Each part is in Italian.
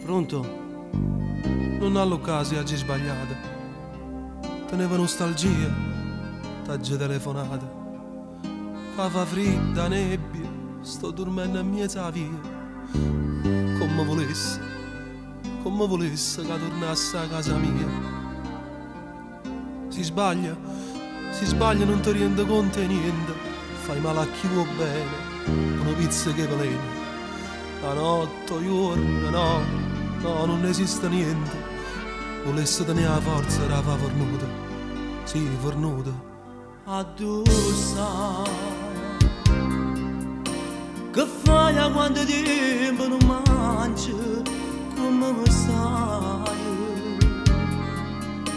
Pronto? Non ha l'occasione, oggi sbagliata. Teneva nostalgia, t'aggi telefonata. Fa fredda, nebbia, sto dormendo in mezzo alla via. Come volesse che tornasse a casa mia. Si sbaglia, non ti rende conto di niente. Fai male a chi vuol bene, una pizza che velena. La notte, i giorni, no, non esiste niente. Volesse tenere la forza, era fa fornuta. Sì, fornuta. Addossa che fai quando tempo non mangi, come mi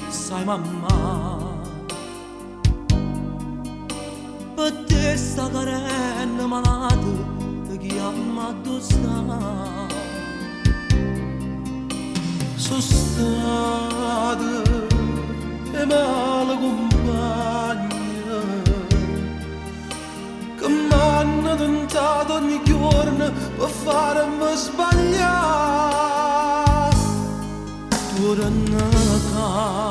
sai mamma, per te sta carena malata ti chiama addossa. Sono state le male compagne che m'hanno tentato ogni giorno per farmi sbagliare. Torna qua,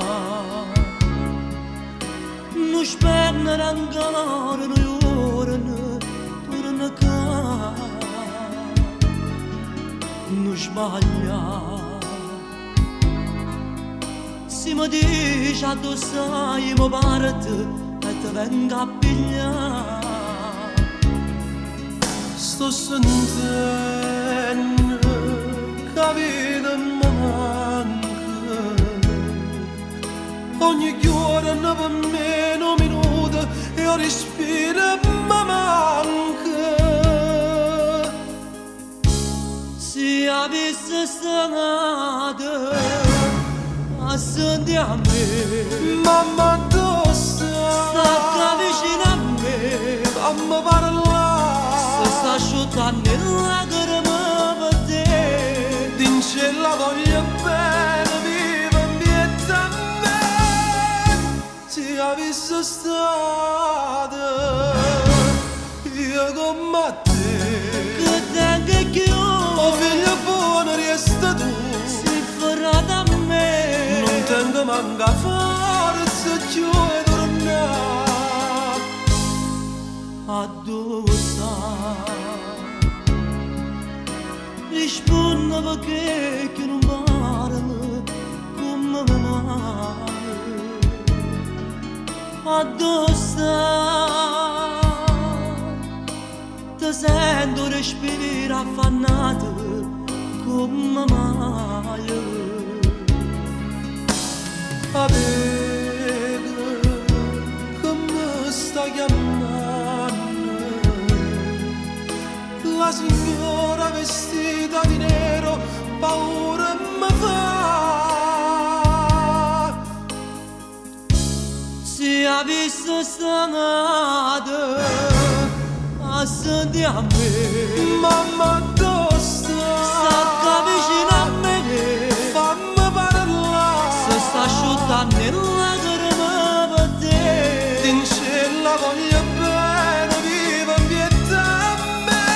non spennere ancora noi giorni, torna qua, non sbaglia. Se mi dici addosso io mi parte e ti vengo a pigliare. Sto sentendo che la vita mi manca. Ogni giorno per meno minuto e io respiro mi manca. Se avessi stata senti a me, Mamma addosso, sta vicino a me, fammi parlare. se sta asciuttando le lacrime per te. Dince la voglio bene, viva in pietà a me. Se avessi stato io come te, Che tengo più, oh figlio buono resta tu. sei ferrata a me, Non tengo manca forza più e tornare addosso. Rispondo perché che non parlo come mai. Addosso ti sento respirare affannato come mai. Avete che mi sta chiamando la signora vestita di nero, paura mi fa. Se avessi stata a sentire a me, Mamma addosso, sta vicino a me, fammi parlare. se sta asciuttando le lacrime per te. Dince la voglio bene, viva in pietà a me.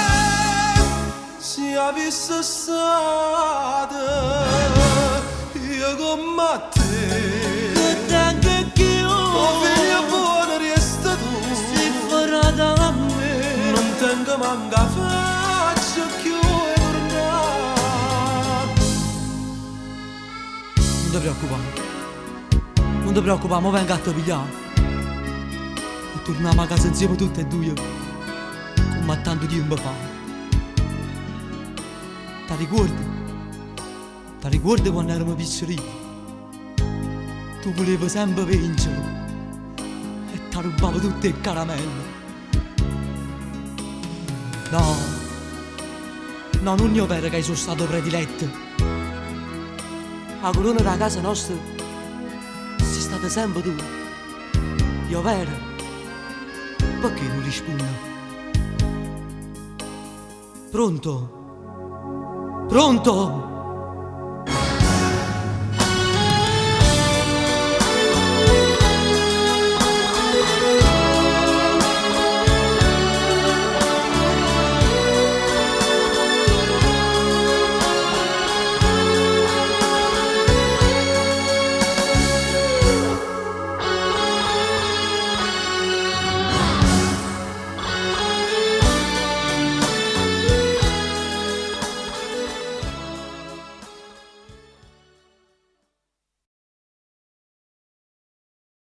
Se avessi stato io come te, Che tengo più, oh figlio buono resta tu. sei ferrata a me, Non tengo manca faccia più e tornare. Non ti preoccupare, mo vengo a te pigliare e torniamo a casa insieme tutti e due, come tanto tempo fa. Ti ricordi? Ti ricordi quando eravamo piccolini? Tu volevi sempre vincere e ti rubavo tutte le caramelle. No, non è vero che sono stato prediletto. La corona della casa nostra sei stata sempre tu. Io vero? Perché non rispondi? Pronto? Pronto?